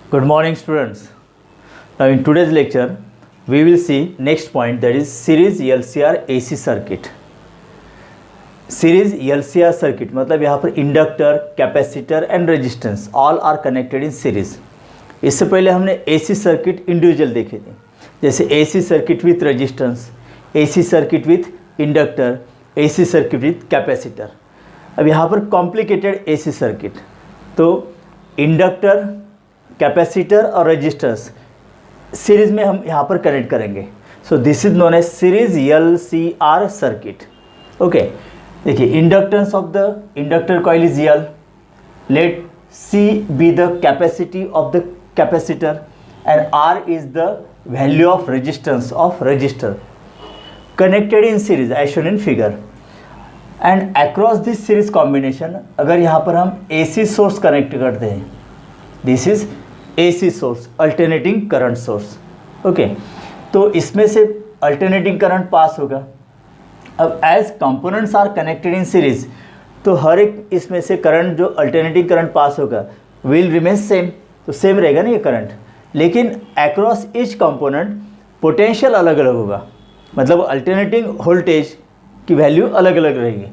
Good morning, students. Now in today's lecture we will see next point, that is series LCR AC circuit. Series LCR circuit मतलब यहाँ पर inductor, capacitor and resistance all are connected in series. इससे पहले हमने AC circuit individual देखे थे, जैसे AC circuit with resistance, AC circuit with inductor, AC circuit with capacitor. अब यहाँ पर कॉम्प्लिकेटेड AC सर्किट, तो इंडक्टर, कैपेसिटर और रेजिस्टेंस सीरीज में हम यहाँ पर कनेक्ट करेंगे. So this is known as series LCR circuit. Okay, देखिए inductance of the inductor coil is L. Let C be the capacity of the capacitor and R is the value of resistance of resistor connected in series as shown in figure. And across this series combination अगर यहाँ पर हम AC source connect करते हैं, this is AC source, alternating current source. Okay, तो इसमें से alternating current pass होगा. अब as components are connected in series, तो हर एक इसमें से करंट जो अल्टरनेटिंग करंट पास होगा विल रिमेन सेम, तो सेम रहेगा ना ये करंट. लेकिन अक्रॉस ईच कंपोनेंट पोटेंशियल अलग अलग होगा, मतलब अल्टरनेटिंग वोल्टेज की वैल्यू अलग अलग रहेगी.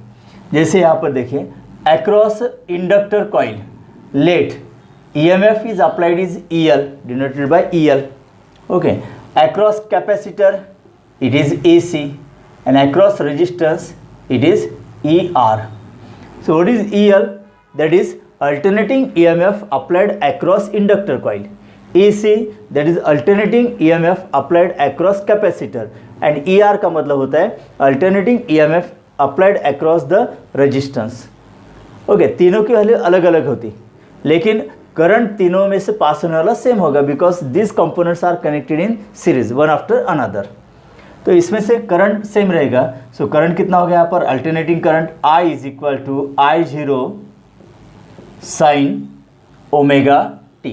जैसे यहाँ पर देखिए across inductor coil let EMF is applied is EL, denoted by EL. Okay, across capacitor it is AC, and across resistance it is ER. So what is EL? That is alternating EMF applied across inductor coil. AC, that is alternating EMF applied across capacitor, and ER का मतलब होता है alternating EMF applied across the resistance. Okay, तीनों की value अलग अलग होती, लेकिन करंट तीनों में से पास होने वाला सेम होगा, because this components are connected in series one after another. तो इसमें से करंट सेम रहेगा. सो करंट कितना हो गया यहाँ पर, alternating current I is equal to I0 sine omega T.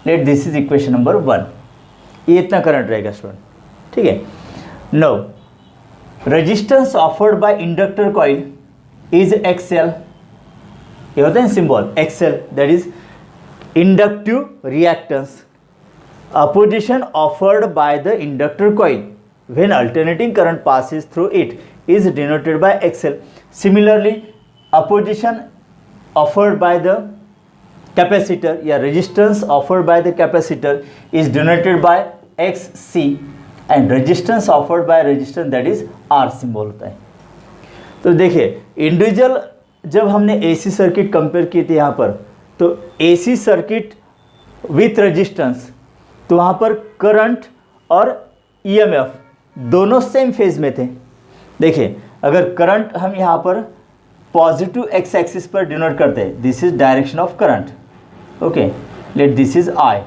Let this is equation number 1. ये इतना करंट रहेगा स्टूडेंट. ठीक है. No resistance offered by inductor coil is XL. ये होता है symbol XL, that is inductive reactance. Opposition offered by the inductor coil when alternating current passes through it is denoted by XL. Similarly, opposition offered by the capacitor या resistance offered by the capacitor is denoted by XC, and resistance offered by resistance that is R symbol होता है. तो देखिए individual जब हमने AC circuit compare की थी यहाँ पर, तो AC सर्किट विथ रेजिस्टेंस, तो वहाँ पर करंट और EMF दोनों सेम फेज में थे. देखिए अगर करंट हम यहाँ पर पॉजिटिव एक्स एक्सिस पर डिनोट करते हैं, this is direction of current. Okay, let this is I,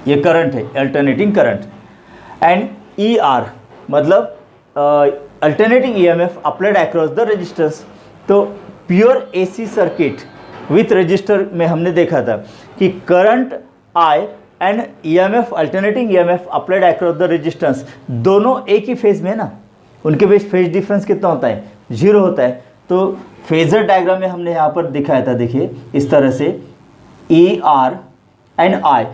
ये करंट है, अल्टरनेटिंग करंट. एंड ER मतलब alternating EMF applied across the resistance. तो pure AC circuit with resistor में हमने देखा था कि current I and EMF alternating EMF applied across the resistance दोनों एक ही फेज में है ना, उनके बीच फेज डिफरेंस कितना होता है, 0 होता है. तो फेजर डायग्राम में हमने यहाँ पर दिखाया था, देखिए इस तरह से ER and I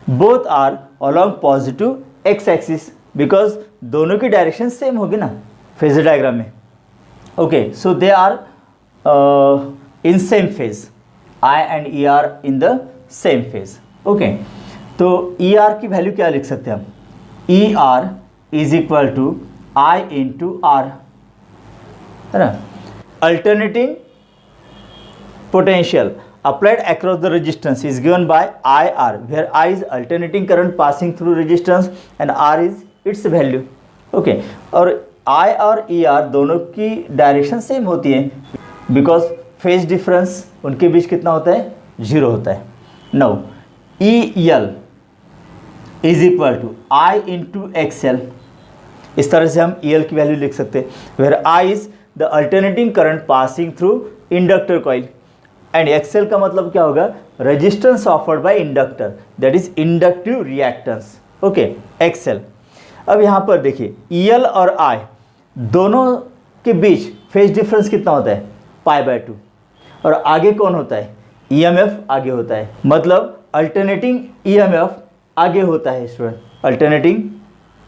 both are along positive X axis, because दोनों की डायरेक्शन सेम होगी ना फेजर डायग्राम में. Okay, so they are in same phase, I and ER in the same phase. Okay, तो ER की वैल्यू क्या लिख सकते हैं हम, ER is equal to I into R, है ना. Alternating potential applied across the resistance is given by IR, where I is alternating current passing through resistance and R is its value. Okay, और I और ER दोनों की direction same होती है, because phase difference उनके बीच कितना होता है, 0 होता है. Now EL is equal to I into XL. इस तरह से हम EL की वैल्यू लिख सकते हैं, where I is the alternating current passing through inductor coil, and XL का मतलब क्या होगा, resistance offered by inductor, that is inductive reactance. Okay, XL. अब यहाँ पर देखिए EL और I दोनों के बीच फेज डिफरेंस कितना होता है, π/2. और आगे कौन होता है, EMF आगे होता है, मतलब अल्टरनेटिंग ईएमएफ आगे होता है स्टूडेंट, अल्टरनेटिंग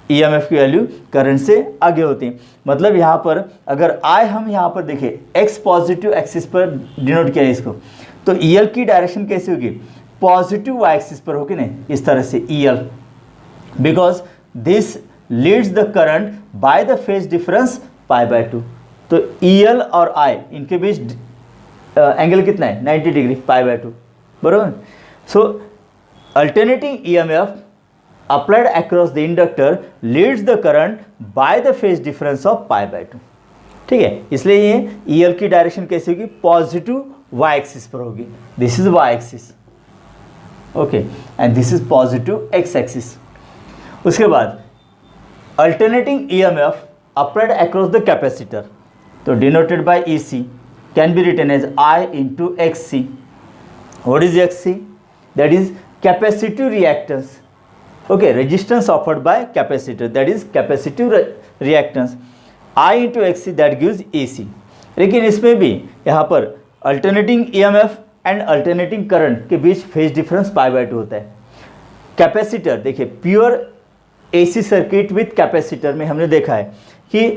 ईएमएफ की वैल्यू करंट से आगे होती है। मतलब यहाँ पर अगर आई हम यहाँ पर देखें एक्स पॉजिटिव एक्सिस पर डिनोट किया है इसको, तो ईएल की डायरेक्शन कैसी होगी, पॉजिटिव वाई एक्सिस पर होगी ना, इस तरह से EL, because this leads the current by the phase difference π/2। तो ईएल और आई इनके बीच एंगल कितना है, 90 डिग्री, π/2, बराबर। So alternating EMF applied across the inductor leads the current by the phase difference of π/2। ठीक है, इसलिए ये EL की डायरेक्शन कैसी होगी, पॉजिटिव y एक्सिस पर होगी। This is y axis, okay, and this is positive x axis. उसके बाद alternating EMF applied across the capacitor, तो denoted by EC can be written as I into XC। What is XC? That is capacitive reactance, okay, resistance offered by capacitor, that is capacitive reactance। I into XC that gives AC। लेकिन इसमें भी यहाँ पर alternating EMF and alternating current के बीच phase difference π/2 होता है। Capacitor देखिए, pure AC circuit with capacitor में हमने देखा है कि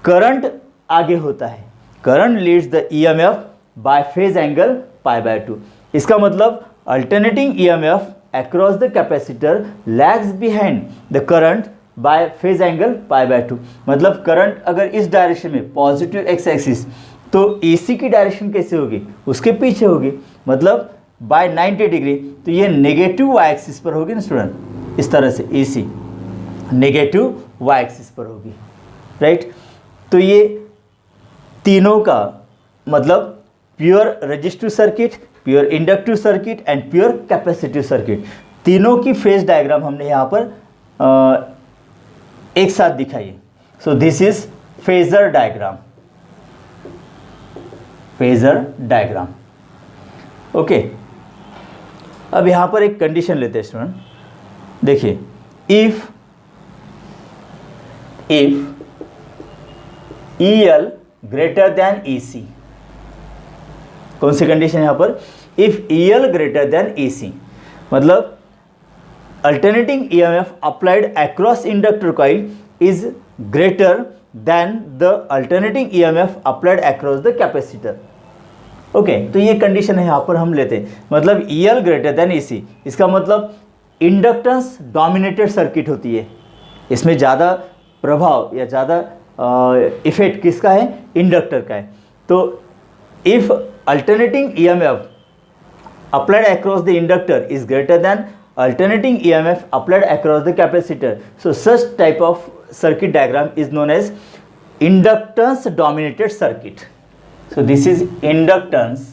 करंट आगे होता है, current leads the EMF by phase angle π/2। इसका मतलब alternating EMF across the capacitor lags behind the current by phase angle π/2। मतलब करंट अगर इस डायरेक्शन में पॉजिटिव x एक्सिस, तो AC की डायरेक्शन कैसे होगी, उसके पीछे होगी, मतलब बाय 90 डिग्री, तो ये नेगेटिव y एक्सिस पर होगी ना स्टूडेंट, इस तरह से AC नेगेटिव y एक्सिस पर होगी, राइट। तो ये तीनों का मतलब pure resistive circuit, pure inductive circuit and pure capacitive circuit, तीनों की फेज डायग्राम हमने यहाँ पर एक साथ दिखाई है। सो this is phasor diagram, phasor diagram, okay. अब यहाँ पर एक कंडीशन लेते हैं स्टूडेंट, देखिए, if EL greater than EC, कौन सी कंडीशन यहाँ पर, if EL greater than EC, मतलब alternating EMF applied across inductor coil is greater than the alternating EMF applied across the capacitor, okay. तो ये कंडीशन है यहाँ पर हम लेते हैं, मतलब EL ग्रेटर देन EC, इसका मतलब इंडक्टेंस डोमिनेटेड सर्किट होती है, इसमें ज़्यादा प्रभाव या ज़्यादा इफेक्ट किसका है, इंडक्टर का है। तो if alternating EMF applied across the inductor is greater than alternating EMF applied across the capacitor, so such type of circuit diagram is known as inductance dominated circuit। So this is inductance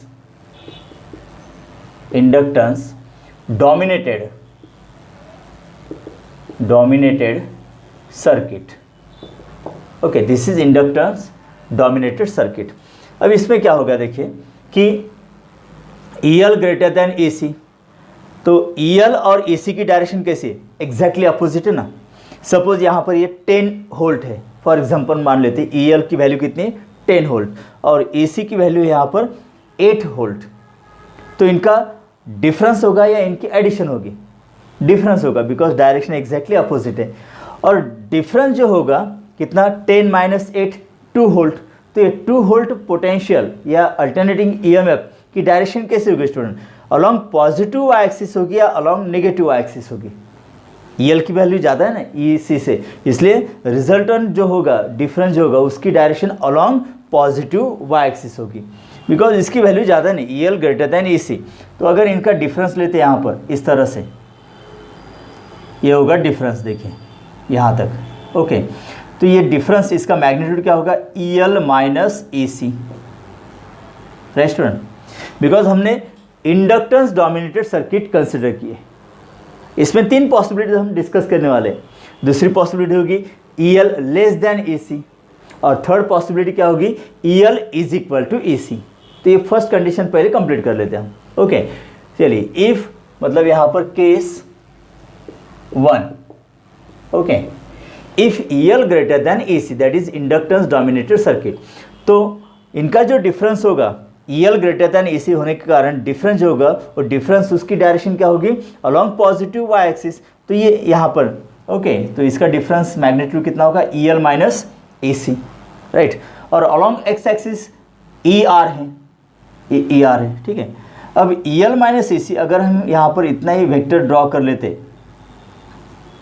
dominated circuit, okay, this is inductance dominated circuit। अब इसमें क्या होगा देखिए कि EL greater then AC, तो EL और AC की direction कैसी है, एग्जैक्टली अपोजिट है ना। सपोज यहाँ पर ये 10 वोल्ट है, फॉर एग्जांपल मान लेते हैं EL की वैल्यू कितनी है, 10 वोल्ट, और AC की वैल्यू यहाँ पर 8 वोल्ट, तो इनका डिफरेंस होगा या इनकी एडिशन होगी, डिफरेंस होगा, बिकॉज डायरेक्शन एग्जैक्टली अपोजिट है। और डिफरेंस जो होगा कितना, 10 - 8 2 वोल्ट, तो ये 2 वोल्ट पोटेंशियल या अल्टरनेटिंग EMF की डायरेक्शन कैसे होगी student, along positive y axis होगी या अलॉन्ग नेगेटिव y एक्सिस होगी। EL की वैल्यू ज़्यादा है ना EC से, इसलिए रिजल्टेंट जो होगा, डिफरेंस जो होगा, उसकी direction along positive y axis होगी, बिकॉज इसकी वैल्यू ज़्यादा नहीं, EL ग्रेटर देन EC। तो अगर इनका डिफरेंस लेते हैं यहाँ पर इस तरह से, ये होगा डिफरेंस, देखिए यहाँ तक, ओके। तो ये डिफरेंस, इसका मैग्नीट्यूड क्या होगा, EL - EC, right student, because हमने इंडक्टेंस डोमिनेटेड सर्किट कंसिडर किए। इसमें 3 पॉसिबिलिटीज हम डिस्कस करने वाले हैं। दूसरी पॉसिबिलिटी होगी EL लेस देन EC, और थर्ड पॉसिबिलिटी क्या होगी, EL is equal to EC। तो ये फर्स्ट कंडीशन पहले कंप्लीट कर लेते हैं हम, ओके। चलिए, इफ मतलब यहाँ पर case 1, okay, if EL greater than EC, that is inductance dominated circuit, तो इनका जो डिफरेंस होगा EL ग्रेटर दैन AC होने के कारण डिफरेंस जो होगा वो डिफरेंस उसकी डायरेक्शन क्या होगी, अलोंग पॉजिटिव वाई एक्सिस। तो ये यहाँ पर ओके, तो इसका डिफरेंस मैग्नीट्यूड कितना होगा, EL माइनस AC, राइट। और अलोंग एक्स एक्सिस ER है, ये ER है, ठीक है। अब EL माइनस AC अगर हम यहाँ पर इतना ही वेक्टर ड्रॉ कर लेते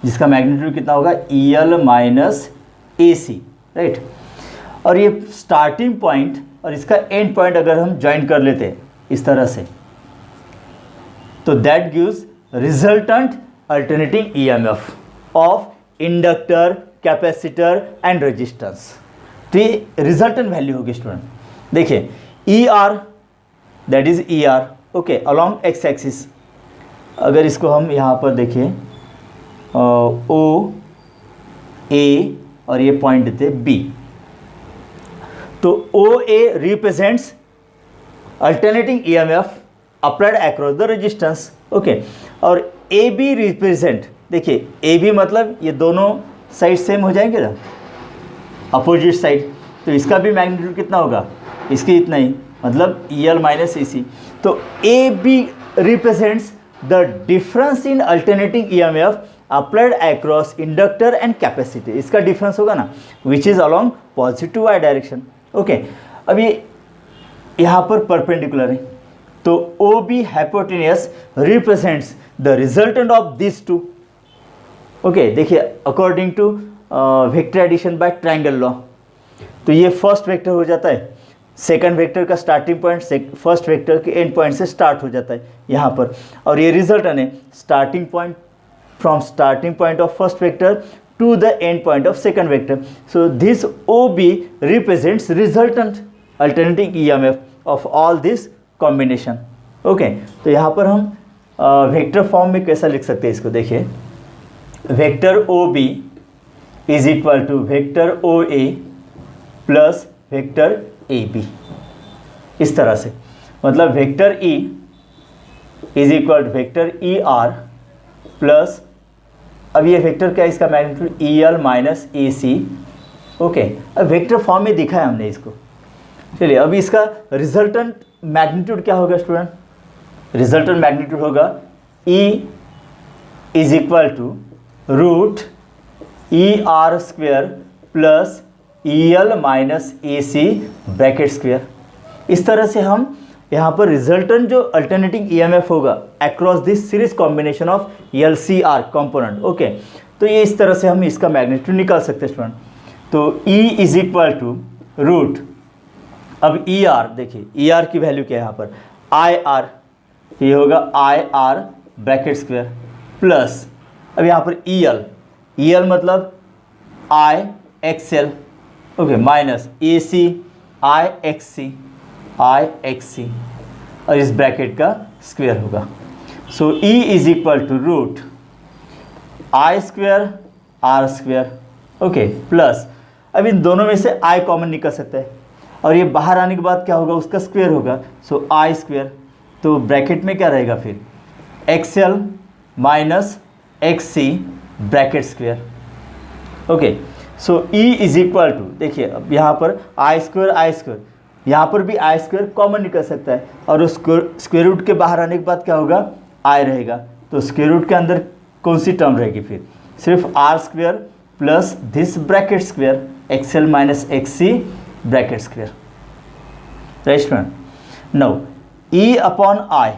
जिसका मैग्नीट्यूड कितना होगा, EL माइनस AC, राइट। और ये स्टार्टिंग पॉइंट और इसका एंड पॉइंट अगर हम ज्वाइन कर लेते इस तरह से, तो that gives resultant alternating EMF of inductor, capacitor and resistance. तो ये रिजल्टेंट वैल्यू होगी स्टूडेंट। देखिए ER that is ER, okay, along x axis. अगर इसको हम यहाँ पर देखिए O A और ये पॉइंट देते B, तो OA represents alternating EMF applied across the resistance, okay. और AB रिप्रेजेंट, देखिए AB मतलब ये दोनों साइड सेम हो जाएंगे ना, अपोजिट साइड, तो इसका भी मैग्नीट्यूड कितना होगा, इसकी इतना ही, मतलब EL माइनस AC। तो AB represents the difference in alternating EMF applied across inductor and capacitor, इसका डिफरेंस होगा ना, which is along positive Y direction, okay. अब ये यहाँ पर परपेंडिकुलर है, तो OB hypotenuse represents the resultant of this two, okay. देखिए according to vector addition by triangle law, तो ये फर्स्ट वेक्टर हो जाता है, सेकंड वेक्टर का स्टार्टिंग पॉइंट फर्स्ट वेक्टर के एंड पॉइंट से स्टार्ट हो जाता है यहाँ पर, और ये रिजल्टेंट है starting point from starting point of first vector to the end point of second vector. So this OB represents resultant alternating EMF of all this combination. Okay, तो यहाँ पर हम वेक्टर फॉर्म में कैसा लिख सकते हैं इसको, देखिए vector OB is equal to vector OA plus vector AB, इस तरह से, मतलब vector E is equal to vector ER plus, अब ये वेक्टर क्या है, इसका magnitude EL minus AC, okay. अब वेक्टर फॉर्म में दिखा है हमने इसको। चलिए अब इसका रिजल्टेंट मैग्नीट्यूड क्या होगा स्टूडेंट, रिजल्टेंट मैग्नीट्यूड होगा E is equal to root ER square plus EL minus AC bracket square. इस तरह से हम यहाँ पर रिजल्टेंट जो अल्टरनेटिंग EMF होगा across this series combination of LCR component, okay. तो ये इस तरह से हम इसका मैग्नीट्यूड निकाल सकते हैं स्टूडेंट। तो E is equal to root, अब ER देखिए ER की वैल्यू क्या है यहाँ पर, IR, ये होगा IR ब्रैकेट स्क्वेयर प्लस, अब यहाँ पर EL मतलब IXL, okay, minus AC IXC और इस ब्रैकेट का स्क्वायर होगा। So E is equal to root I square R square, okay, plus, अब इन दोनों में से I कॉमन निकल सकता है और ये बाहर आने के बाद क्या होगा, उसका स्क्वायर होगा, सो I स्क्वायर। तो ब्रैकेट में क्या रहेगा फिर, XL minus XC bracket square, okay. So E is equal to, देखिए अब यहाँ पर I स्क्वायर, यहाँ पर भी I स्क्वायर कॉमन निकल सकता है और उस स्क्वायर रूट के बाहर आने के बाद क्या होगा, I रहेगा। तो स्क्वायर रूट के अंदर कौन सी टर्म रहेगी फिर, सिर्फ R square plus this bracket square XL minus XC bracket square, right student. Now E upon I,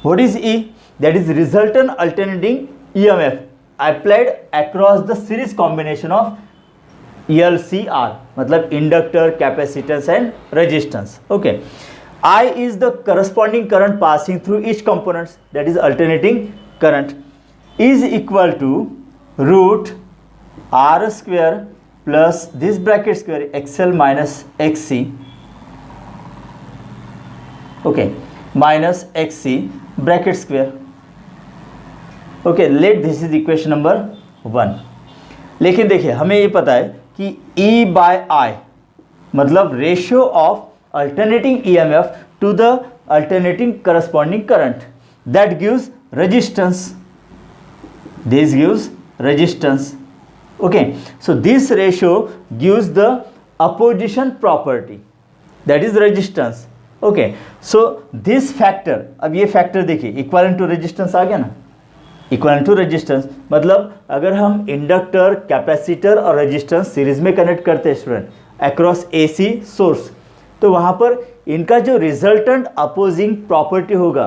what is E, that is resultant alternating EMF applied across the series combination of LCR, मतलब inductor, capacitance and resistance, okay. I is the corresponding current passing through each components, that is alternating current, is equal to root R square plus this bracket square XL minus XC, okay, minus XC bracket square, okay। let this is equation number 1। लेकिन देखिए हमें ये पता है कि E by I मतलब ratio of alternating EMF to the alternating corresponding current, that gives resistance, this gives resistance, okay. So this ratio gives the opposition property, that is resistance, okay, so this factor, अब ये factor देखिए equivalent to resistance आ गया ना, equivalent to resistance मतलब अगर हम inductor, capacitor और resistance series में कनेक्ट करते हैं स्टूडेंट अक्रॉस एसी सोर्स, तो वहाँ पर इनका जो रिजल्टेंट अपोजिंग प्रॉपर्टी होगा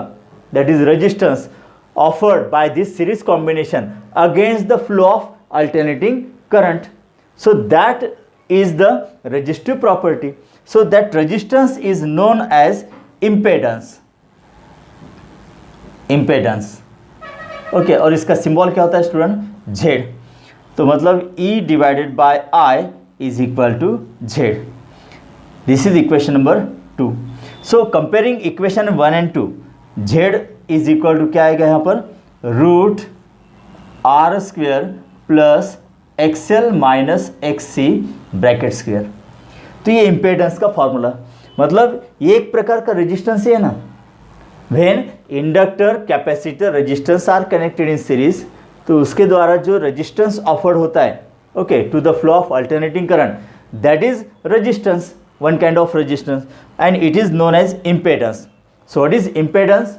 that is resistance offered by this series combination against the flow of alternating current, so that is the resistive property, so that resistance is known as impedance, okay और इसका symbol क्या होता है student, Z, तो मतलब E divided by I is equal to Z. This is equation number 2. So comparing equation 1 and 2, Z is equal to क्या आएगा यहाँ पर, root R square plus XL minus XC bracket square. तो ये impedance का formula, मतलब ये एक प्रकार का रेजिस्टेंस ही है ना. When inductor, capacitor, resistance are connected in series, तो उसके द्वारा जो रेजिस्टेंस ऑफर्ड होता है okay to the flow of alternating current, that is resistance, one kind of resistance, and it is known as impedance. So what is impedance?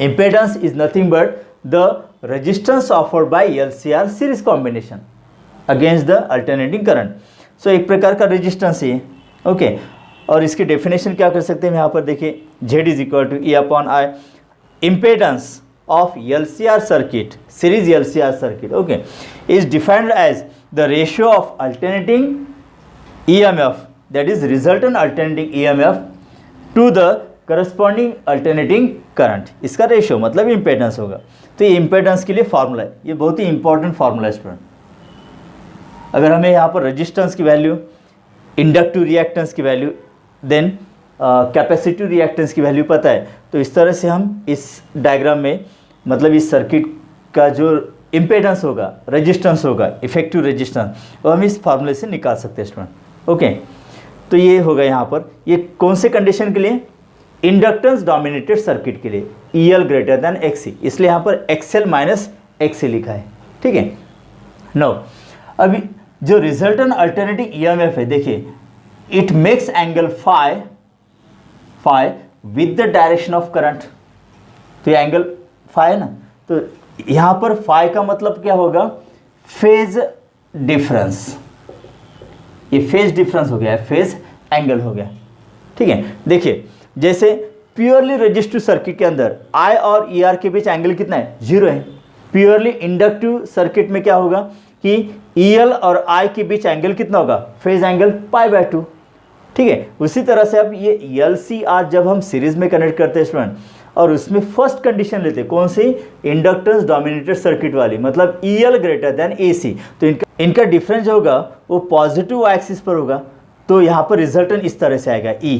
Impedance is nothing but the resistance offered by LCR series combination against the alternating current. So एक प्रकार का resistance ही है okay. और इसकी definition क्या कर सकते हैं हम यहाँ पर देखिए, Z is equal to E upon I. Impedance of LCR circuit, series LCR circuit okay is defined as the ratio of alternating EMF that is resultant alternating EMF to the corresponding alternating current. इसका ratio मतलब impedance होगा. तो ये impedance के लिए formula है, ये बहुत ही इंपॉर्टेंट फार्मूला है स्टूडेंट. अगर हमें यहाँ पर रेजिस्टेंस की वैल्यू, इंडक्टिव रिएक्टेंस की वैल्यू, देन कैपेसिटिव रिएक्टेंस की वैल्यू पता है, तो इस तरह से हम इस डायग्राम में मतलब इस सर्किट का जो इम्पेडेंस होगा, रेजिस्टेंस होगा, इफेक्टिव रेजिस्टेंस, वो हम इस फार्मूले से निकाल सकते हैं स्टूडेंट ओके. तो ये होगा यहाँ पर, ये कौन से कंडीशन के लिए, इंडक्टेंस डोमिनेटेड सर्किट के लिए, EL ग्रेटर देन XC, इसलिए यहाँ पर XL माइनस XC लिखा है. ठीक है. नो अभी जो रिजल्टेंट अल्टरनेटिंग EMF है देखिए, it makes angle phi with the direction of current. तो ये एंगल फाई है ना, तो यहाँ पर फाई का मतलब क्या होगा, फेज डिफरेंस. ये फेज डिफरेंस हो गया है, फेज एंगल हो गया. ठीक है. देखिए जैसे प्योरली रेजिस्टिव सर्किट के अंदर I और ER के बीच एंगल कितना है, 0 है. प्योरली इंडक्टिव सर्किट में क्या होगा कि EL और I के बीच एंगल कितना होगा, फेज एंगल π/2. ठीक है. उसी तरह से अब ये LCR जब हम सीरीज में कनेक्ट करते हैं स्टूडेंट, और उसमें फर्स्ट कंडीशन लेते हैं कौन सी, इंडक्टेंस डोमिनेटेड सर्किट वाली, मतलब EL ग्रेटर देन AC, तो इनका डिफरेंस होगा वो पॉजिटिव एक्सिस पर होगा. तो यहाँ पर रिजल्टेंट इस तरह से आएगा E,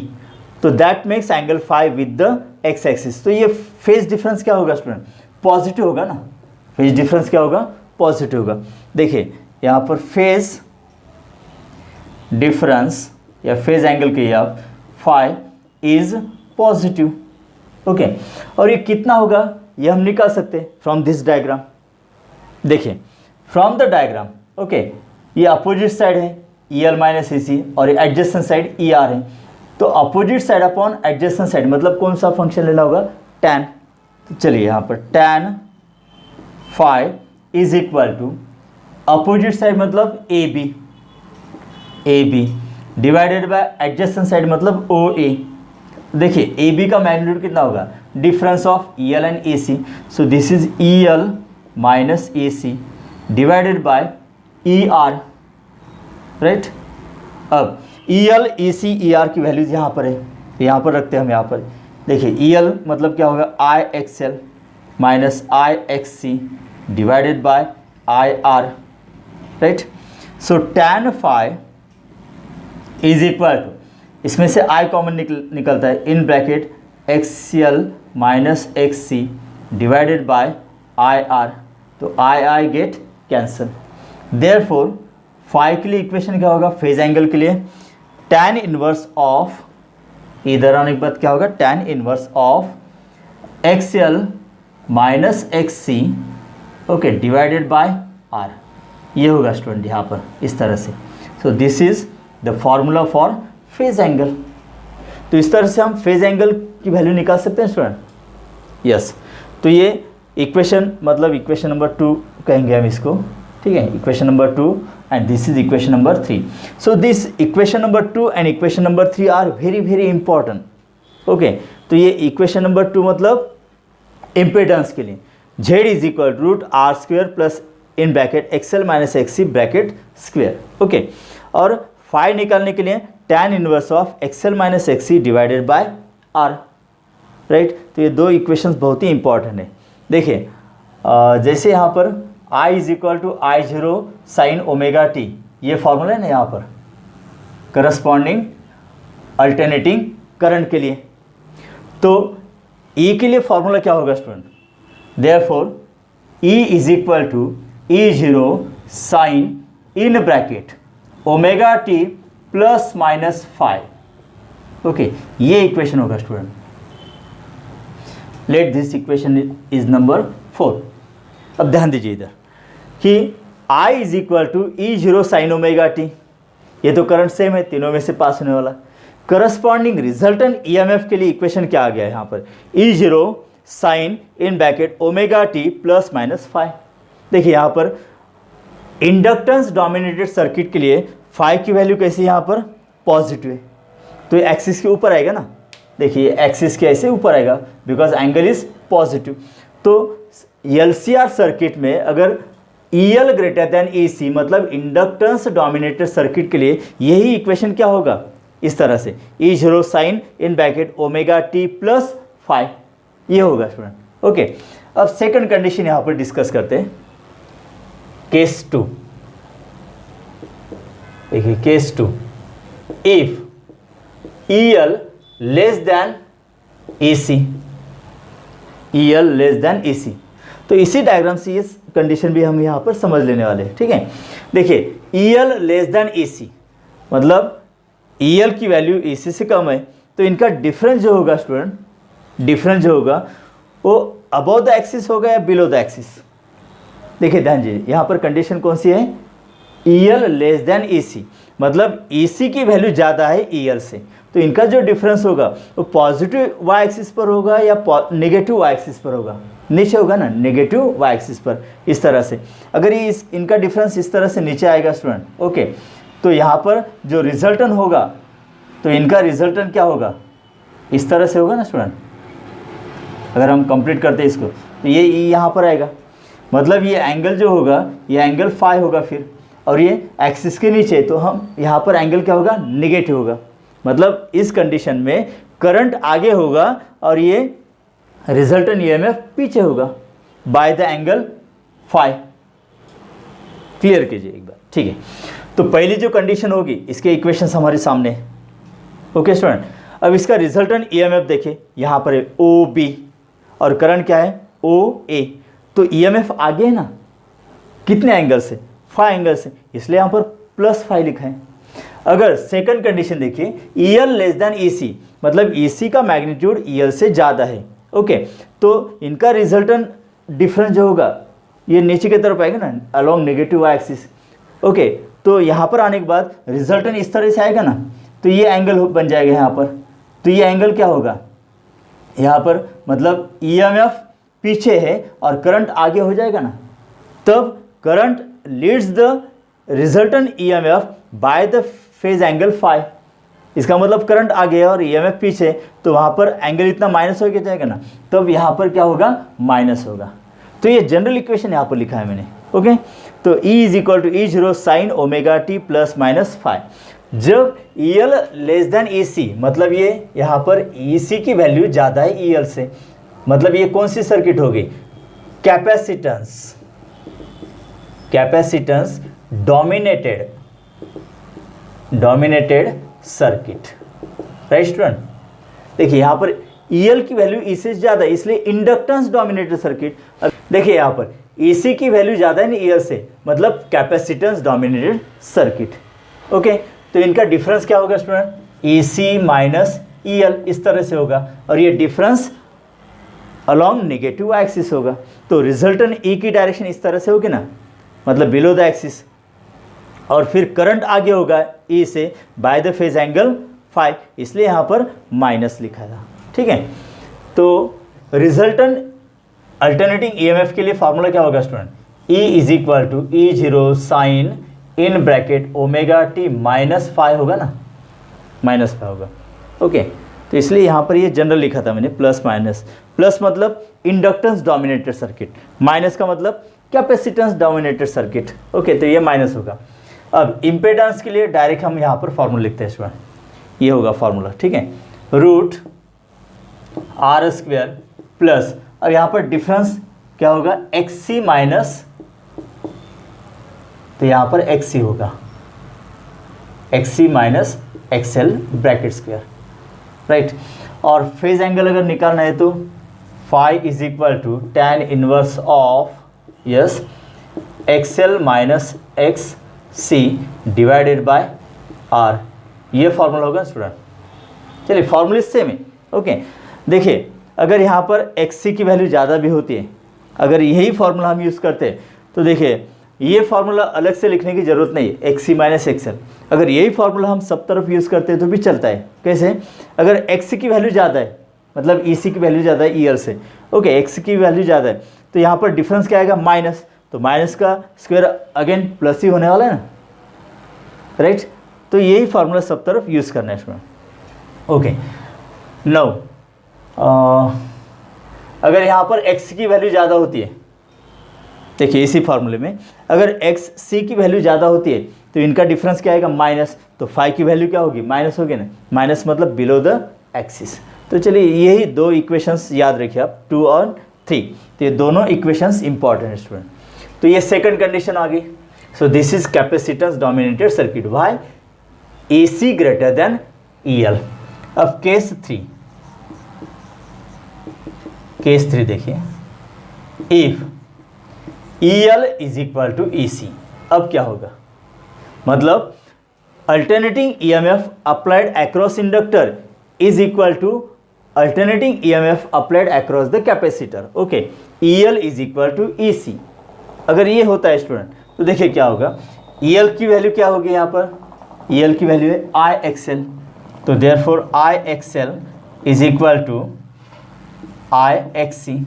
तो that makes angle phi with the x axis. तो ये फेज डिफरेंस क्या होगा स्टूडेंट, पॉजिटिव होगा ना. फेज डिफरेंस क्या होगा, पॉजिटिव होगा. देखिए यहाँ पर फेज डिफरेंस या फेज एंगल के आप फाई इज पॉजिटिव ओके. और ये कितना होगा ये हम निकाल सकते हैं फ्रॉम दिस डायग्राम. देखिए फ्रॉम द डायग्राम ओके, ये अपोजिट साइड है EL माइनस AC और ये एडजेसेंट साइड ER है. तो opposite side upon adjacent side मतलब कौन सा फंक्शन लेना होगा, tan. तो चलिए यहाँ पर tan phi is equal to opposite side मतलब AB divided by adjacent side मतलब OA. देखिए AB का मैग्नीट्यूड कितना होगा, difference of EL and AC, so this is EL minus AC divided by ER right. अब EL EC ER की values यहाँ पर है, यहाँ पर रखते हैं हम. यहाँ पर देखिए EL मतलब क्या होगा, IXL minus IXC divided by IR right. So tan phi is equal to, इसमें से I कॉमन निकलता है, in bracket XL minus XC divided by IR, तो I get cancel. Therefore phi के लिए इक्वेशन क्या होगा, फेज एंगल के लिए tan इनवर्स ऑफ, इधर आने के बाद क्या होगा, tan inverse of XL minus XC okay divided by R. ये होगा स्टूडेंट यहाँ पर इस तरह से. सो this is the formula for phase angle. तो इस तरह से हम फेज एंगल की वैल्यू निकाल सकते हैं स्टूडेंट। यस, तो ये इक्वेशन मतलब इक्वेशन नंबर 2 कहेंगे हम इसको, ठीक है, equation number 2 and this is equation number 3। So this equation number 2 and equation number 3 are very very important. Okay, तो ये इक्वेशन नंबर 2 मतलब इम्पेडेंस के लिए z is equal to root R square plus in bracket XL minus XC bracket square. Okay, और phi निकालने के लिए tan inverse of XL minus XC divided by R, right. तो ये दो इक्वेशंस बहुत ही इंपॉर्टेंट है। देखिए जैसे यहाँ पर I is equal to I zero sine omega t, ये फॉर्मूला है ना यहाँ पर करस्पॉन्डिंग अल्टरनेटिंग करंट के लिए। तो E के लिए फॉर्मूला क्या होगा student? Therefore E is equal to E zero sine in bracket omega T plus minus 5। Okay, ये इक्वेशन होगा student. Let this equation is number 4। अब ध्यान दीजिए इधर कि I is equal to E zero sine omega t, ये तो current same है, तीनों में से पास होने वाला। करस्पॉन्डिंग रिजल्टेंट ईएमएफ के लिए इक्वेशन क्या आ गया है यहाँ पर? E zero sine in bracket omega T plus minus 5। देखिए यहाँ पर इंडक्टेंस डोमिनेटेड सर्किट के लिए 5 की वैल्यू कैसी है यहाँ पर? पॉजिटिव है, तो ये एक्सिस के ऊपर आएगा ना। देखिए एक्सिस के ऐसे ऊपर आएगा बिकॉज एंगल इज पॉजिटिव। तो एलसीआर सर्किट में अगर EL ग्रेटर देन EC मतलब इंडक्टेंस डोमिनेटेड सर्किट के लिए यही इक्वेशन क्या होगा? इस तरह से E zero sine in bracket omega T plus 5, ये होगा स्टूडेंट। ओके, अब सेकंड कंडीशन यहाँ पर डिस्कस करते हैं, केस 2। देखिए case 2, if EL less than EC, EL less than EC, तो इसी डायग्राम से इस कंडीशन भी हम यहाँ पर समझ लेने वाले हैं, ठीक है। देखिए EL लेस देन EC मतलब EL की वैल्यू EC से कम है, तो इनका डिफरेंस जो होगा स्टूडेंट, डिफरेंस जो होगा वो अबव द एक्सिस होगा या बिलो द एक्सिस? देखिए ध्यान दीजिए यहाँ पर कंडीशन कौन सी है? EL लेस देन EC मतलब EC की वैल्यू ज़्यादा है EL से, तो इनका जो डिफरेंस होगा वो पॉजिटिव y एक्सिस पर होगा या नेगेटिव y एक्सिस पर होगा? नीचे होगा ना, नेगेटिव y एक्सिस पर। इस तरह से अगर ये इनका डिफरेंस इस तरह से नीचे आएगा स्टूडेंट, ओके, तो यहाँ पर जो रिजल्टेंट होगा तो इनका रिजल्टेंट क्या होगा? इस तरह से होगा ना स्टूडेंट। अगर हम कंप्लीट करते हैं इसको तो ये यहाँ पर आएगा, मतलब ये एंगल जो होगा ये एंगल फाई होगा फिर, और ये एक्सिस के नीचे, तो हम यहाँ पर एंगल क्या होगा? निगेटिव होगा। मतलब इस कंडीशन में करंट आगे होगा और ये रिजल्टेंट ईएमएफ पीछे होगा by the angle phi. Clear कीजिए एक बार, ठीक है। तो पहली जो कंडीशन होगी इसके इक्वेशंस हमारे सामने है। ओके स्टूडेंट, अब इसका रिजल्टेंट ईएमएफ देखिए, यहाँ पर है OB और करंट क्या है? OA। तो ईएमएफ आगे है ना, कितने एंगल से? 5 एंगल से, इसलिए यहाँ पर +5 लिखा है। अगर सेकंड कंडीशन देखिए, EL लेस देन EC मतलब EC का मैग्नीट्यूड EL से ज़्यादा है, ओके, तो इनका रिजल्टेंट डिफरेंस जो होगा ये नीचे की तरफ आएगा ना, along negative y axis. Okay, तो यहाँ पर आने के बाद रिजल्टेंट इस तरह से आएगा ना, तो ये एंगल बन जाएगा यहाँ पर। तो ये एंगल क्या होगा यहाँ पर? मतलब EMF पीछे है और करंट आगे हो जाएगा ना, तब current leads the resultant EMF by the phase angle phi. इसका मतलब करंट आगे है और EMF पीछे, तो वहाँ पर एंगल इतना माइनस हो जाएगा ना, तब यहाँ पर क्या होगा? माइनस होगा। तो ये जनरल इक्वेशन यहाँ पर लिखा है मैंने, ओके। तो E is equal to E zero sine omega T plus minus 5। जब EL लेस देन EC मतलब ये यहाँ पर EC की वैल्यू ज़्यादा है EL से, मतलब ये कौन सी सर्किट होगी? Capacitance, capacitance dominated circuit, right student. देखिए यहाँ पर EL की वैल्यू EC से ज़्यादा है, इसलिए इंडक्टेंस डोमिनेटेड सर्किट। देखिए यहाँ पर EC की वैल्यू ज़्यादा है ना EL से, मतलब कैपेसिटेंस डोमिनेटेड सर्किट, ओके। तो इनका डिफरेंस क्या होगा स्टूडेंट? EC माइनस EL, इस तरह से होगा, और ये डिफरेंस अलोंग नेगेटिव एक्सिस होगा। तो रिजल्टेंट E की डायरेक्शन इस तरह से होगी ना, मतलब बिलो द एक्सिस, और फिर करंट आगे होगा E से बाय द फेज एंगल 5, इसलिए यहाँ पर माइनस लिखा था। ठीक है, तो रिजल्टेंट अल्टरनेटिंग ईएमएफ के लिए फॉर्मूला क्या होगा student? E is equal to E0 sine in bracket omega t minus 5 होगा ना, माइनस 5 होगा। ओके, तो इसलिए यहाँ पर ये जनरल लिखा था मैंने प्लस माइनस। प्लस मतलब इंडक्टेंस डोमिनेटेड सर्किट, माइनस का मतलब कैपेसिटेंस डोमिनेटेड सर्किट। ओके, तो ये माइनस होगा। अब इम्पेडेंस के लिए डायरेक्ट हम यहाँ पर फॉर्मूला लिखते हैं स्टूडेंट, ये होगा फॉर्मूला। ठीक है, रूट आर स्क्वायर प्लस, अब यहाँ पर डिफरेंस क्या होगा? एक्सी माइनस, तो यहाँ पर एक्सी होगा, XC minus XL bracket square, right. और फेज एंगल अगर निकालना है तो phi is equal to tan inverse of yes XL minus X C divided by R, ये फॉर्मूला होगा स्टूडेंट। चलिए फॉर्मूला सेम है। ओके, देखिए अगर यहाँ पर एक्स सी की वैल्यू ज़्यादा भी होती है, अगर यही फार्मूला हम यूज़ करते हैं तो देखिए ये फार्मूला अलग से लिखने की ज़रूरत नहीं है, एक्स सी माइनस एक्सएल। अगर यही फार्मूला हम सब तरफ यूज़ करते हैं तो भी चलता है। कैसे? अगर एक्स सी की वैल्यू ज़्यादा है, मतलब ई सी की वैल्यू ज़्यादा है ई एल से, ओके, एक्स की वैल्यू ज़्यादा है तो यहाँ पर डिफरेंस क्या आएगा? माइनस, तो माइनस का स्क्वायर अगेन प्लस ही होने वाला है ना, राइट। तो यही फार्मूला सब तरफ यूज़ करना है इसमें। ओके, नाउ अगर यहाँ पर x की वैल्यू ज़्यादा होती है, देखिए इसी फार्मूले में अगर x c की वैल्यू ज़्यादा होती है तो इनका डिफरेंस क्या आएगा? माइनस, तो फाई की वैल्यू क्या होगी? माइनस होगी ना, माइनस मतलब बिलो द एक्सिस। तो चलिए यही दो इक्वेशंस याद रखिए आप, 2 और 3, तो ये दोनों इक्वेशंस इंपॉर्टेंट है स्टूडेंट। तो ये सेकंड कंडीशन आ गई। So this is capacitance dominated circuit, why AC greater than EL। अब केस 3, केस 3 देखिए, if EL is equal to EC, अब क्या होगा? मतलब alternating EMF applied across inductor is equal to alternating EMF applied across the capacitor. Okay, EL is equal to EC। अगर ये होता है स्टूडेंट तो देखिए क्या होगा? EL की वैल्यू क्या होगी? यहाँ पर EL की वैल्यू है IXL, तो therefore IXL is equal to IXC,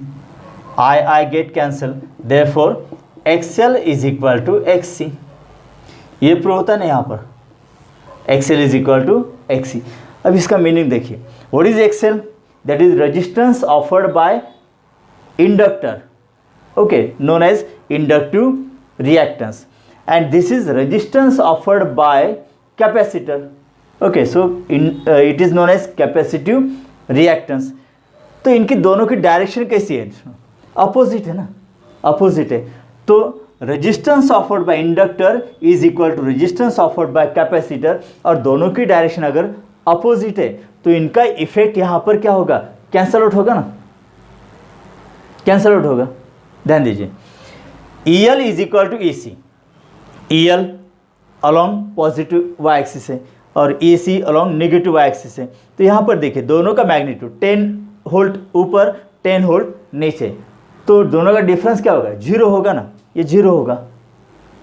I get cancel, therefore XL is equal to XC। ये प्रूव होता है ना यहाँ पर, XL is equal to XC। अब इसका मीनिंग देखिए, what is XL? That is resistance offered by inductor, okay, known as inductive reactance, and this is resistance offered by capacitor. Okay, so it is known as capacitive reactance. तो इनकी दोनों की direction कैसी है? Opposite है ना, opposite है। तो resistance offered by inductor is equal to resistance offered by capacitor, और दोनों की डायरेक्शन अगर अपोजिट है तो इनका इफेक्ट यहाँ पर क्या होगा? कैंसल आउट होगा ना, कैंसल आउट होगा। ध्यान दीजिए, EL is equal to EC, EL along positive y axis है और EC along negative y axis है। तो यहाँ पर देखिए दोनों का मैग्नीट्यूड 10 वोल्ट ऊपर 10 वोल्ट नीचे, तो दोनों का डिफरेंस क्या होगा? 0 होगा ना, ये 0 होगा,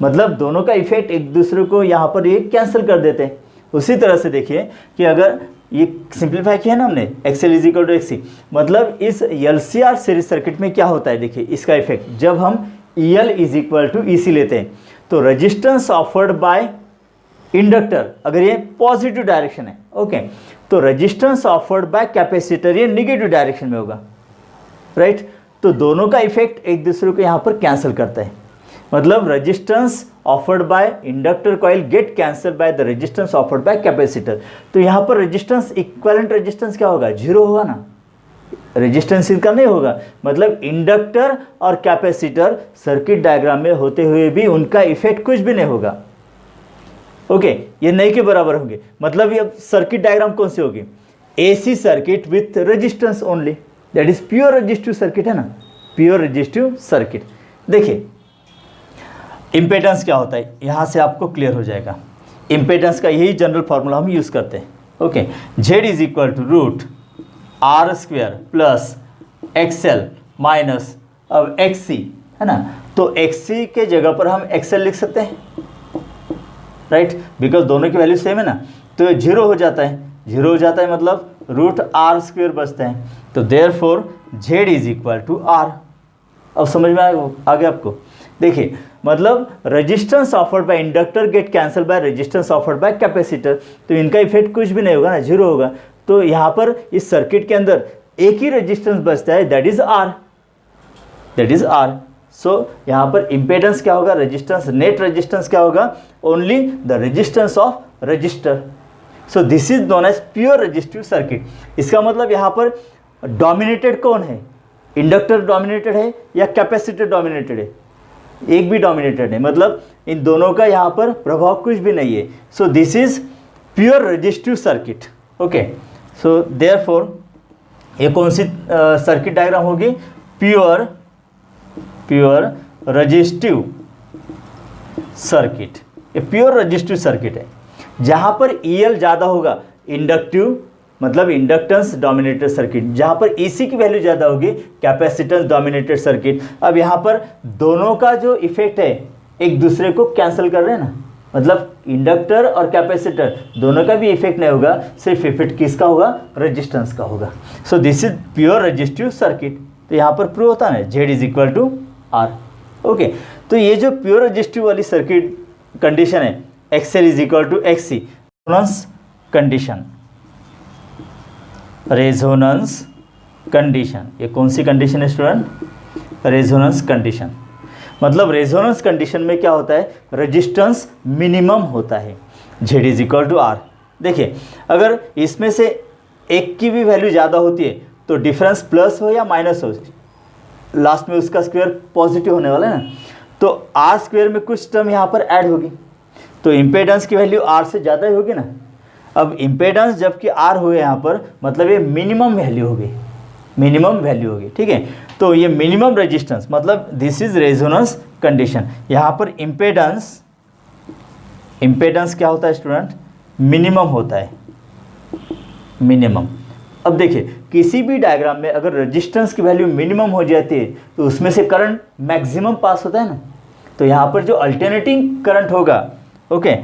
मतलब दोनों का इफेक्ट एक दूसरे को यहाँ पर ये कैंसिल कर देते हैं। उसी तरह से देखिए कि अगर ये सिंप्लीफाई किया ना हमने XL is equal to XC, मतलब इस LCR सीरीज सर्किट में क्या होता है? देखिए इसका इफेक्ट, जब हम EL is equal to EC लेते हैं तो रेजिस्टेंस ऑफर्ड बाय इंडक्टर अगर ये पॉजिटिव डायरेक्शन है, ओके, तो रेजिस्टेंस ऑफर्ड बाय कैपेसिटर ये नेगेटिव डायरेक्शन में होगा, राइट। तो दोनों का इफेक्ट एक दूसरे को यहाँ पर कैंसिल करता है, मतलब resistance offered by inductor coil gate cancel by the resistance offered by capacitor. तो यहाँ पर रेजिस्टेंस, इक्विवेलेंट रेजिस्टेंस क्या होगा? 0 होगा ना, रेजिस्टेंस इनका नहीं होगा, मतलब इंडक्टर और कैपेसिटर सर्किट डायग्राम में होते हुए भी उनका इफेक्ट कुछ भी नहीं होगा। ओके, ये नहीं के बराबर होंगे, मतलब ये सर्किट डायग्राम कौन सी होगी? AC circuit with resistance only, that is pure resistive circuit है ना, प्योर रेजिस्टिव सर्किट। देखिए इम्पेडेंस क्या होता है, यहाँ से आपको क्लियर हो जाएगा। इम्पेडेंस का यही जनरल फार्मूला हम यूज़ करते हैं। Okay, Z is equal to root R square plus XL minus अब XC है ना, तो XC के जगह पर हम XL लिख सकते हैं, राइट, बिकॉज दोनों की वैल्यू सेम है ना, तो 0 हो जाता है। जीरो हो जाता है, मतलब रूट आर स्क्वेयर बचता है। तो therefore Z is equal to R. अब समझ में आ गया आपको? देखिए, मतलब resistance offered by inductor get cancel by resistance offered by capacitor, तो इनका इफेक्ट कुछ भी नहीं होगा ना, जीरो होगा। तो यहाँ पर इस सर्किट के अंदर एक ही रेजिस्टेंस बचता है, that is R, that is R. So यहाँ पर इम्पेडेंस क्या होगा, रेजिस्टेंस, नेट रेजिस्टेंस क्या होगा, only the resistance of resistor. So this is known as pure resistive circuit. इसका मतलब यहाँ पर डोमिनेटेड कौन है, इंडक्टर डोमिनेटेड है या कैपेसिटर डोमिनेटेड है? एक भी डोमिनेटेड है, मतलब इन दोनों का यहाँ पर प्रभाव कुछ भी नहीं है। सो this is pure resistive circuit. Okay, so therefore ये कौन सी सर्किट डायग्राम होगी, प्योर रेजिस्टिव सर्किट। ये प्योर रेजिस्टिव सर्किट है जहाँ पर EL ज़्यादा होगा, इंडक्टिव मतलब इंडक्टेंस डोमिनेटेड सर्किट। जहाँ पर EC की वैल्यू ज़्यादा होगी, कैपेसिटेंस डोमिनेटेड सर्किट। अब यहाँ पर दोनों का जो इफेक्ट है एक दूसरे को कैंसिल कर रहे हैं ना, मतलब इंडक्टर और कैपेसिटर दोनों का भी इफेक्ट नहीं होगा, सिर्फ इफेक्ट किसका होगा, रेजिस्टेंस का होगा। So this is pure resistive circuit. तो यहाँ पर प्रूव होता है ना, Z is equal to R. Okay, तो ये जो प्योर रेजिस्टिव वाली सर्किट कंडीशन है, XL is equal to XC, resonance condition, resonance condition. ये कौन सी कंडीशन है स्टूडेंट, रेजोनेंस कंडीशन। मतलब रेजोनेंस कंडीशन में क्या होता है, रेजिस्टेंस मिनिमम होता है, Z is equal to R. देखिए, अगर इसमें से एक की भी वैल्यू ज़्यादा होती है तो डिफरेंस प्लस हो या माइनस हो, लास्ट में उसका स्क्वायर पॉजिटिव होने वाला है ना, तो आर स्क्वायर में कुछ टर्म यहाँ पर ऐड होगी, तो इम्पेडेंस की वैल्यू आर से ज़्यादा ही होगी ना। अब इम्पेडेंस जबकि आर हुए यहाँ पर, मतलब ये मिनिमम वैल्यू होगी, मिनिमम वैल्यू होगी, ठीक है। तो ये मिनिमम रेजिस्टेंस, मतलब दिस इज रेजोनेंस कंडीशन। यहाँ पर इम्पेडेंस, इम्पेडेंस क्या होता है स्टूडेंट, मिनिमम होता है, मिनिमम। अब देखिए, किसी भी डायग्राम में अगर रेजिस्टेंस की वैल्यू मिनिमम हो जाती है तो उसमें से करंट मैक्सिमम पास होता है ना। तो यहाँ पर जो अल्टरनेटिंग करंट होगा, okay,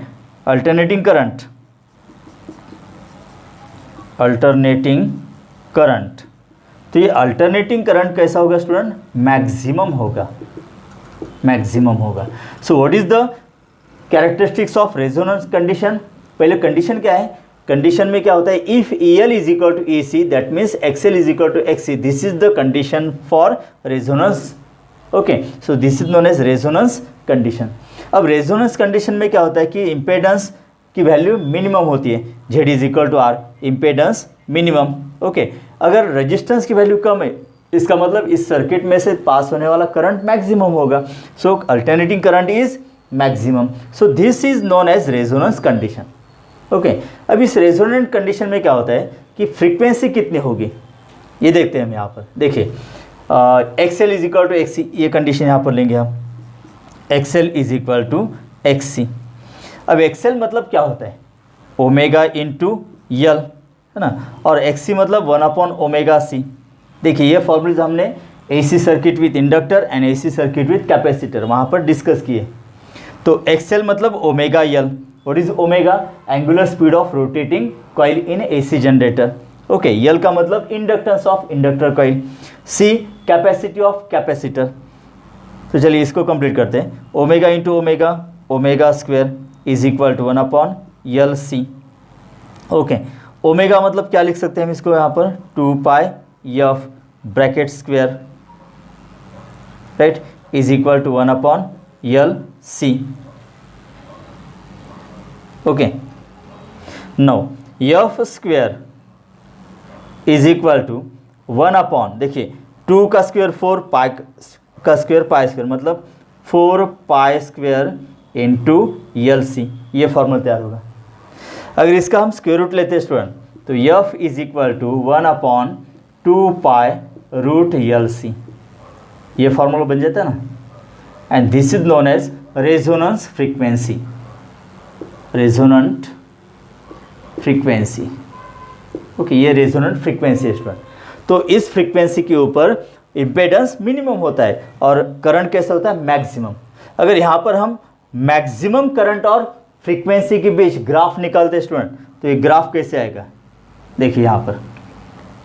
alternating current, alternating current, तो ये अल्टरनेटिंग करंट कैसा होगा स्टूडेंट, मैक्सिमम होगा, मैक्सिमम होगा। So what is the characteristics of resonance condition. पहले कंडीशन क्या है, कंडीशन में क्या होता है, if EL is equal to EC that means XL is equal to XC, this is the condition for resonance. Okay, so this is known as resonance condition. अब resonance condition में क्या होता है कि इम्पेडेंस की वैल्यू मिनिमम होती है, Z is equal to R, impedance minimum. Okay, अगर रेजिस्टेंस की वैल्यू कम है, इसका मतलब इस सर्किट में से पास होने वाला करंट मैक्सिमम होगा, so alternating current is maximum. So this is known as resonance condition. Okay, अब इस रेजोनेंट कंडीशन में क्या होता है कि फ्रीक्वेंसी कितनी होगी, ये देखते हैं हम यहाँ पर। देखिए, XL is equal to XC, ये कंडीशन यहाँ पर लेंगे हम, XL is equal to XC। अब XL मतलब क्या होता है, ओमेगा इंटू यल, है ना, और XC मतलब 1/ωc। देखिए, ये फॉर्मूले हमने AC circuit with inductor and AC circuit with capacitor वहाँ पर डिस्कस किए। तो XL मतलब omega L, what is omega, angular speed of rotating coil in AC generator. Okay, L का मतलब inductance of inductor coil, C capacity of capacitor. तो चलिए इसको कंप्लीट करते हैं, omega into omega, omega square is equal to 1/LC। Okay, omega मतलब क्या लिख सकते हैं हम इसको यहाँ पर, 2πf bracket square, right, is equal to 1/LC। Okay, now f square is equal to 1/, देखिए 2 का स्क्वायर 4, पाई का स्क्वायर पाई स्क्वायर, मतलब 4π स्क्वायर इंटू LC, ये फॉर्मूला तैयार होगा। अगर इसका हम स्क्वायर रूट लेते हैं स्टूडेंट, तो F is equal to 1/2π√LC, ये फॉर्मूला बन जाता है ना। And this is known as resonance frequency, resonant frequency. Okay, ये रेजोनेंट फ्रीक्वेंसी है स्टूडेंट। तो इस फ्रीक्वेंसी के ऊपर इम्पेडेंस मिनिमम होता है और करंट कैसा होता है, मैक्सिमम। अगर यहाँ पर हम मैक्सिमम करंट और फ्रीक्वेंसी के बीच ग्राफ निकालते हैं स्टूडेंट, तो ये ग्राफ कैसे आएगा, देखिए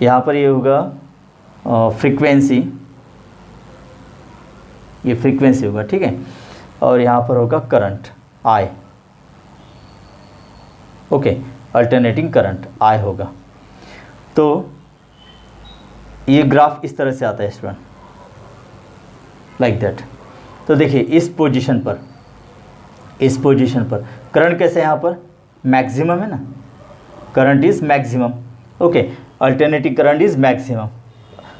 यहाँ पर ये होगा फ्रीक्वेंसी, ये फ्रीक्वेंसी होगा, ठीक है, और यहाँ पर होगा current I, okay, alternating current I होगा। तो ये ग्राफ इस तरह से आता है स्टूडेंट, लाइक दैट। तो देखिए इस पोजीशन पर करंट कैसे है, यहाँ पर मैक्सिमम है ना, current is maximum, okay, alternating current is maximum.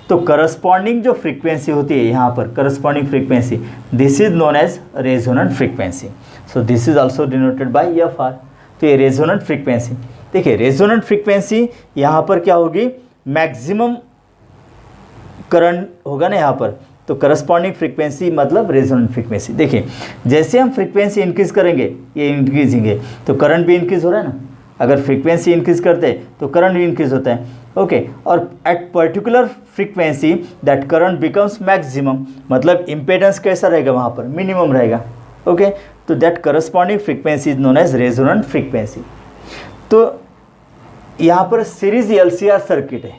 तो करस्पॉन्डिंग जो फ्रीक्वेंसी होती है यहाँ पर, corresponding frequency, this is known as resonant frequency. So this is also denoted by f r. तो ये रेजोनेंट फ्रीक्वेंसी, देखिए रेजोनेंट फ्रीक्वेंसी यहाँ पर क्या होगी, मैक्सिमम करंट होगा ना यहाँ पर, तो करस्पॉन्डिंग फ्रीक्वेंसी मतलब रेजोनेंट फ्रीक्वेंसी। देखिए जैसे हम फ्रीक्वेंसी इंक्रीज करेंगे, ये इंक्रीजिंग है, तो करंट भी इंक्रीज हो रहा है ना, अगर फ्रीक्वेंसी इंक्रीज करते हैं तो करंट भी इंक्रीज होता है, ओके। और at particular frequency that current becomes maximum, मतलब इम्पेडेंस कैसा रहेगा वहाँ पर, मिनिमम रहेगा, ओके। तो that corresponding frequency is known as resonant frequency. तो यहाँ पर सीरीज एलसीआर सर्किट है,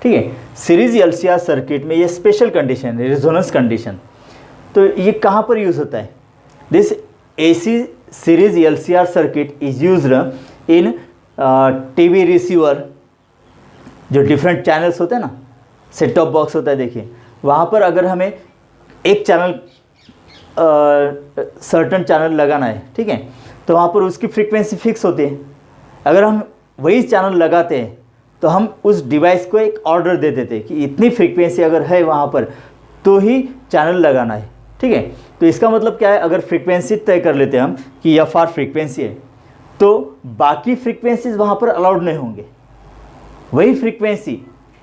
ठीक है, सीरीज एलसीआर सर्किट में ये स्पेशल कंडीशन है, रेजोनेंस कंडीशन। तो ये कहाँ पर यूज़ होता है, this AC series LCR circuit is used in TV receiver, जो डिफरेंट चैनल्स होते हैं ना, सेट टॉप बॉक्स होता है, देखिए वहाँ पर अगर हमें एक चैनल सर्टन चैनल लगाना है, ठीक है, तो वहाँ पर उसकी फ्रीक्वेंसी फिक्स होती है। अगर हम वही चैनल लगाते हैं तो हम उस डिवाइस को एक ऑर्डर दे देते हैं कि इतनी फ्रीक्वेंसी अगर है वहाँ पर तो ही चैनल लगाना है, ठीक है। तो इसका मतलब क्या है, अगर फ्रीक्वेंसी तय कर लेते हैं हम कि एफ आर फ्रीक्वेंसी है, तो बाकी फ्रीक्वेंसीज वहाँ पर अलाउड नहीं होंगे, वही फ्रीक्वेंसी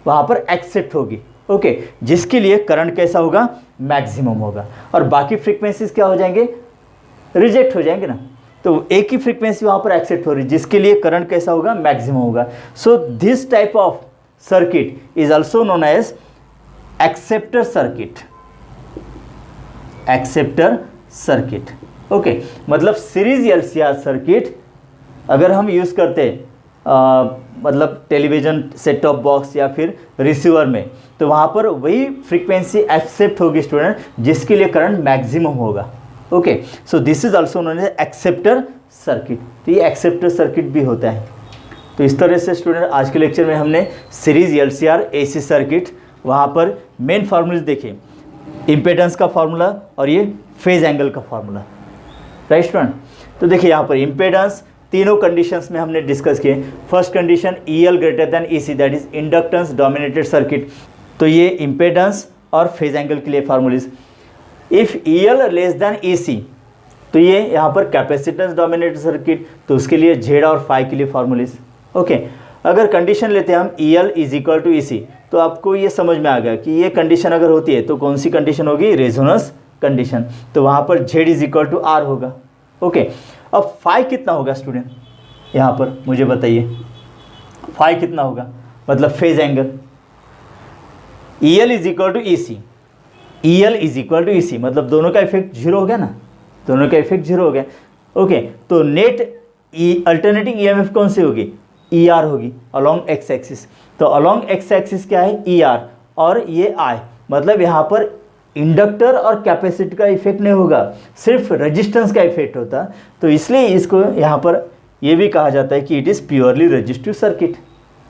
वहाँ पर एक्सेप्ट होगी, ओके, जिसके लिए करंट कैसा होगा, मैक्सिमम होगा, और बाकी फ्रीक्वेंसीज क्या हो जाएंगे, रिजेक्ट हो जाएंगे ना। तो एक ही फ्रीक्वेंसी वहाँ पर एक्सेप्ट हो रही है, जिसके लिए करंट कैसा होगा, मैक्सिमम होगा। So this type of circuit is also known as acceptor circuit, acceptor circuit, okay. मतलब सीरीज एलसीआर सर्किट अगर हम यूज़ करते मतलब टेलीविज़न सेट टॉप बॉक्स या फिर रिसीवर में, तो वहाँ पर वही फ्रीक्वेंसी एक्सेप्ट होगी स्टूडेंट, जिसके लिए करंट मैक्सिमम होगा, okay. So this is also known as acceptor circuit. तो ये एक्सेप्टर सर्किट भी होता है। तो इस तरह से स्टूडेंट आज के लेक्चर में हमने सीरीज एलसीआर एसी सर्किट, वहाँ पर मेन फार्मूले देखे, इम्पेडेंस का फार्मूला और ये फेज एंगल का फार्मूला, राइट स्टूडेंट। तो देखिए यहाँ पर इम्पेडेंस तीनों कंडीशंस में हमने डिस्कस किए। First condition EL greater than EC, that is inductance dominated circuit. तो ये इम्पेडेंस और फेज एंगल के लिए formulae. If EL less than EC, तो ये यहाँ पर कैपेसिटेंस डोमिनेटेड सर्किट, तो उसके लिए Z और फाई के लिए फार्मूलीज, ओके। अगर कंडीशन लेते हैं हम EL is equal to EC, तो आपको ये समझ में आ गया कि ये कंडीशन अगर होती है तो कौन सी कंडीशन होगी, रेजोनेंस कंडीशन। तो वहाँ पर Z is equal to R होगा, ओके। अब फाई कितना होगा स्टूडेंट, यहाँ पर मुझे बताइए फाई कितना होगा, मतलब phase angle. EL is equal to EC, EL is equal to EC, मतलब दोनों का इफेक्ट जीरो हो गया ना, दोनों का इफेक्ट जीरो हो गया, ओके। तो नेट अल्टरनेटिंग EMF कौन सी होगी, ER होगी, अलोंग एक्स एक्सिस। तो अलोंग एक्स एक्सिस क्या है, ER, और ये I, मतलब यहाँ पर इंडक्टर और कैपेसिटर का इफेक्ट नहीं होगा, सिर्फ रेजिस्टेंस का इफेक्ट होता। तो इसलिए इसको यहाँ पर ये भी कहा जाता है कि it is purely resistive circuit,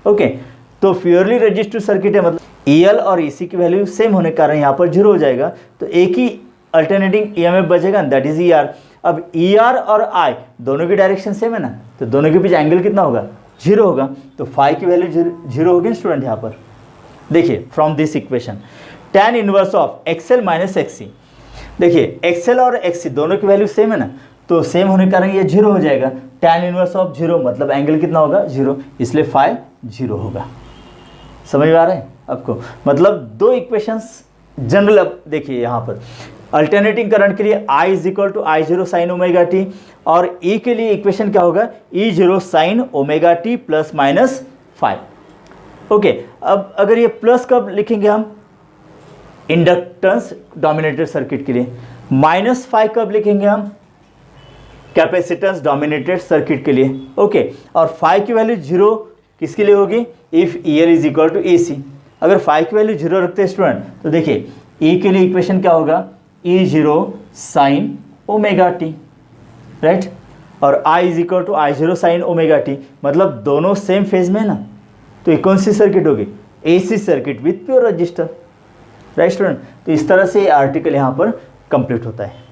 okay. तो प्योरली रेजिस्टिव सर्किट है, मतलब EL और EC की वैल्यू सेम होने के कारण यहाँ पर जीरो हो जाएगा, तो एक ही अल्टरनेटिंग EMF बचेगा, दैट इज ER। अब ER और I दोनों की डायरेक्शन सेम है ना, तो दोनों के बीच एंगल कितना होगा, जीरो होगा। तो फाई की वैल्यू जीरो होगी स्टूडेंट। यहाँ पर देखिए from this equation tan inverse of XL minus XC, देखिए XL और XC दोनों की वैल्यू सेम है ना, तो सेम होने के कारण ये जीरो हो जाएगा। tan इनवर्स ऑफ जीरो मतलब एंगल कितना होगा, जीरो, इसलिए फाई जीरो होगा। समझ में आ रहा है आपको, मतलब दो इक्वेशंस जनरल। अब देखिए यहाँ पर अल्टरनेटिंग करंट के लिए I is equal to I0 sine omega t, और E के लिए इक्वेशन क्या होगा, E0 sine omega T plus minus five, okay. अब अगर ये प्लस कब लिखेंगे हम, इंडक्टेंस डोमिनेटेड सर्किट के लिए, माइनस फाइव कब लिखेंगे हम, कैपेसिटेंस डोमिनेटेड सर्किट के लिए, ओके। और फाइव की वैल्यू जीरो किसके लिए होगी, if EL is equal to AC। अगर फाई की वैल्यू 0 रखते हैं स्टूडेंट, तो देखिए E के लिए इक्वेशन क्या होगा, E0 sine omega t, right, और I is equal to I0 sine omega t, मतलब दोनों सेम फेज में है ना, तो ये कौन सी सर्किट होगी, AC circuit with pure resistor, right student. तो इस तरह से ये आर्टिकल यहाँ पर कंप्लीट होता है।